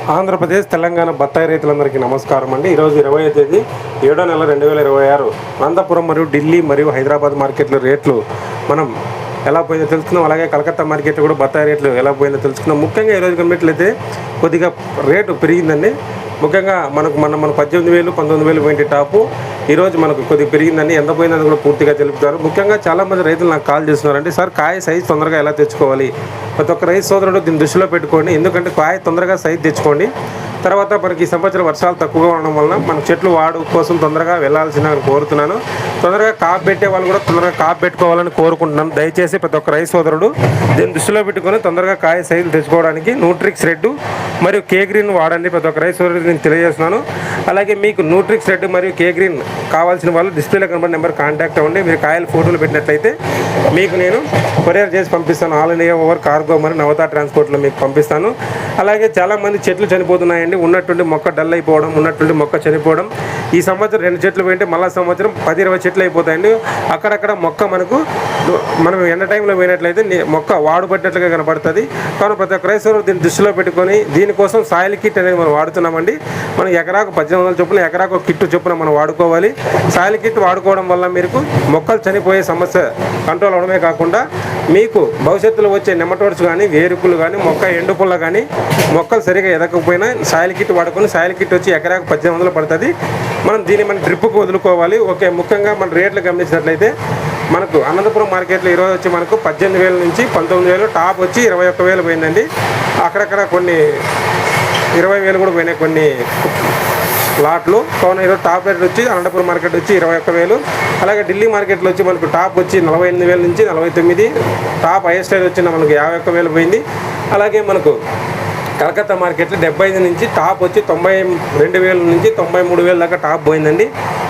ఆంధ్రప్రదేశ్ తెలంగాణ బత్తాయి రైతులందరికీ నమస్కారం అండి. ఈరోజు 20వ తేదీ 7వ నెల 2026 అనంతపురం మరియు ఢిల్లీ మరియు హైదరాబాద్ మార్కెట్లో రేట్లు మనం ఎలా పోయిందో తెలుసుకుందాం. అలాగే కలకత్తా మార్కెట్లో కూడా బత్తాయి రేట్లు ఎలా పోయిందో తెలుసుకుందాం. ముఖ్యంగా ఈరోజు గమనిట్లయితే కొద్దిగా రేటు పెరిగిందండి. ముఖ్యంగా మనం 18,000 19,000 పోయింటి టాపు ఈరోజు మనకు కొద్దిగా పెరిగిందని, ఎంత పోయిందని కూడా పూర్తిగా తెలుపుతారు. ముఖ్యంగా చాలామంది రైతులు నాకు కాల్ చేస్తున్నారంటే, సార్ కాయ సైజు తొందరగా ఎలా తెచ్చుకోవాలి? ప్రతి ఒక్క రైతు సోదరుడు దీన్ని దృష్టిలో పెట్టుకోండి. ఎందుకంటే కాయ తొందరగా సైజు తెచ్చుకోండి. తర్వాత మనకి ఈ సంవత్సరం వర్షాలు తక్కువగా ఉండడం వలన మన చెట్లు వాడు కోసం తొందరగా వెళ్ళాల్సిందని కోరుతున్నాను. తొందరగా కాపు పెట్టే వాళ్ళు కూడా తొందరగా కాపు పెట్టుకోవాలని కోరుకుంటున్నాను. దయచేసి ప్రతి ఒక్క రైతు సోదరుడు దీన్ని దృష్టిలో పెట్టుకొని తొందరగా కాయ సైజులు తెచ్చుకోవడానికి న్యూట్రిక్స్ రెడ్ మరియు కే గ్రీన్ వాడండి. ప్రతి ఒక్క రైతు సోదరుడు నేను తెలియజేస్తున్నాను. అలాగే మీకు న్యూట్రిక్స్ రెడ్ మరియు కే గ్రీన్ కావాల్సిన వాళ్ళు డిస్ప్లేలో కనబడిన నెంబర్ కాంటాక్ట్ అవ్వండి. మీరు కాయలు ఫోటోలు పెట్టినట్లయితే మీకు నేను కొరియర్ చేసి పంపిస్తాను. ఆల్ ఇండియా ఓవర్ కార్గో మరియు నవతా ట్రాన్స్పోర్ట్లో మీకు పంపిస్తాను. అలాగే చాలామంది చెట్లు చనిపోతున్నాయండి. ఉన్నట్టుండి మొక్క డల్ అయిపోవడం, ఉన్నట్టుండి మొక్క చనిపోవడం. ఈ సంవత్సరం 2 చెట్లు పోయింటే మళ్ళీ సంవత్సరం 10-20 చెట్లు అయిపోతాయండి. అక్కడక్కడ మొక్క మనం ఎండ టైంలో పోయినట్లయితే మొక్క వాడుపట్టినట్లుగా కనపడుతుంది. కావున ప్రతి ఒక్క రైతు దీన్ని దృష్టిలో పెట్టుకొని దీనికోసం సాయిల్ కిట్ అనేది మనం వాడుతున్నామండి. మనం ఎకరాకు 1800 చొప్పున ఎకరాకు కిట్టు చొప్పున మనం వాడుకోవాలి. సాయిల్ కిట్ వాడుకోవడం వల్ల మీకు మొక్కలు చనిపోయే సమస్య కంట్రోల్ అవడమే కాకుండా మీకు భవిష్యత్తులో వచ్చే నెమటోడ్స్ కానీ, వేరుకులు కానీ, మొక్క ఎండుపుల్ల కానీ మొక్కలు సరిగా ఎదగకపోయినా సాయిల్ కిట్ వాడుకొని, సాయిల్ కిట్ వచ్చి ఎకరాకు 1800 పడుతుంది. మనం దీన్ని మన డ్రిప్కు వదులుకోవాలి. ఓకే, ముఖ్యంగా మన రేట్లు గమనించినట్లయితే మనకు అనంతపురం మార్కెట్లో ఈరోజు వచ్చి మనకు 18,000 నుంచి 19,000, టాప్ వచ్చి 21,000 పోయిందండి. అక్కడక్కడ కొన్ని 20,000 కూడా పోయినాయి కొన్ని లాట్లు. కావున ఈరోజు టాప్ రేట్ వచ్చి అనంతపురం మార్కెట్ వచ్చి 21,000. అలాగే ఢిల్లీ మార్కెట్లో వచ్చి మనకు టాప్ వచ్చి 48,000 నుంచి 49, టాప్ హైయెస్ట్ రేట్ వచ్చి మనకు 51,000 పోయింది. అలాగే మనకు కలకత్తా మార్కెట్లో 75 నుంచి టాప్ వచ్చి 92,000 నుంచి 93,000 దాకా టాప్ పోయిందండి.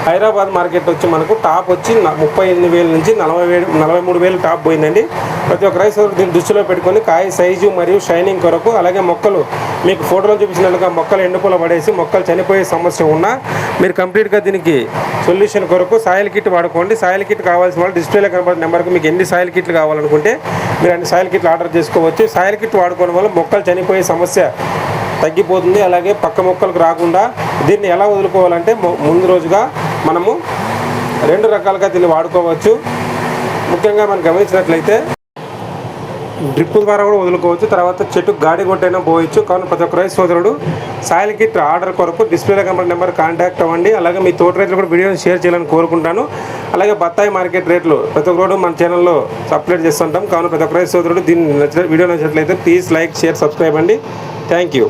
హైదరాబాద్ మార్కెట్ వచ్చి మనకు టాప్ వచ్చి 38,000 నుంచి 43,000 టాప్ పోయిందండి. ప్రతి ఒక్క రైతు దీన్ని దృష్టిలో పెట్టుకొని కాయ సైజు మరియు షైనింగ్ కొరకు, అలాగే మొక్కలు మీకు ఫోటోలో చూపించినట్లుగా మొక్కలు ఎండుపూల పడేసి మొక్కలు చనిపోయే సమస్య ఉన్నా మీరు కంప్లీట్గా దీనికి సొల్యూషన్ కొరకు సాయిల్ కిట్ వాడుకోండి. సాయిల్ కిట్ కావాల్సిన వాళ్ళు డిస్ప్లేలో కనబడిన నెంబర్కి మీకు ఎన్ని సాయిల్ కిట్లు కావాలనుకుంటే మీరు అన్ని సాయిల్ కిట్లు ఆర్డర్ చేసుకోవచ్చు. సాయిల్ కిట్ వాడుకోవడం వల్ల మొక్కలు చనిపోయే సమస్య తగ్గిపోతుంది. అలాగే పక్క మొక్కలకు రాకుండా దీన్ని ఎలా వదులుకోవాలంటే ముందు రోజుగా మనము 2 రకాలుగా దీన్ని వాడుకోవచ్చు. ముఖ్యంగా మనం గమనించినట్లయితే డ్రిప్ ద్వారా కూడా వదులుకోవచ్చు. తర్వాత చెట్టు గాడి కొట్టైనా పోవచ్చు. కావున ప్రతి ఒక్క రైతు సోదరుడు సాయిల్ కిట్ ఆర్డర్ కొరకు డిస్ప్లేలో కనబడిన నెంబర్ కాంటాక్ట్ అవ్వండి. అలాగే మీ తోట రేట్లు కూడా వీడియోని షేర్ చేయాలని కోరుకుంటాను. అలాగే బత్తాయి మార్కెట్ రేట్లు ప్రతి ఒక్కరు మన ఛానల్లో అప్లోడ్ చేస్తుంటాం. కావున ప్రతి ఒక్క రైతు సోదరుడు దీన్ని వీడియో నచ్చినట్లయితే ప్లీజ్ లైక్, షేర్, సబ్స్క్రైబ్ అండి. Thank you.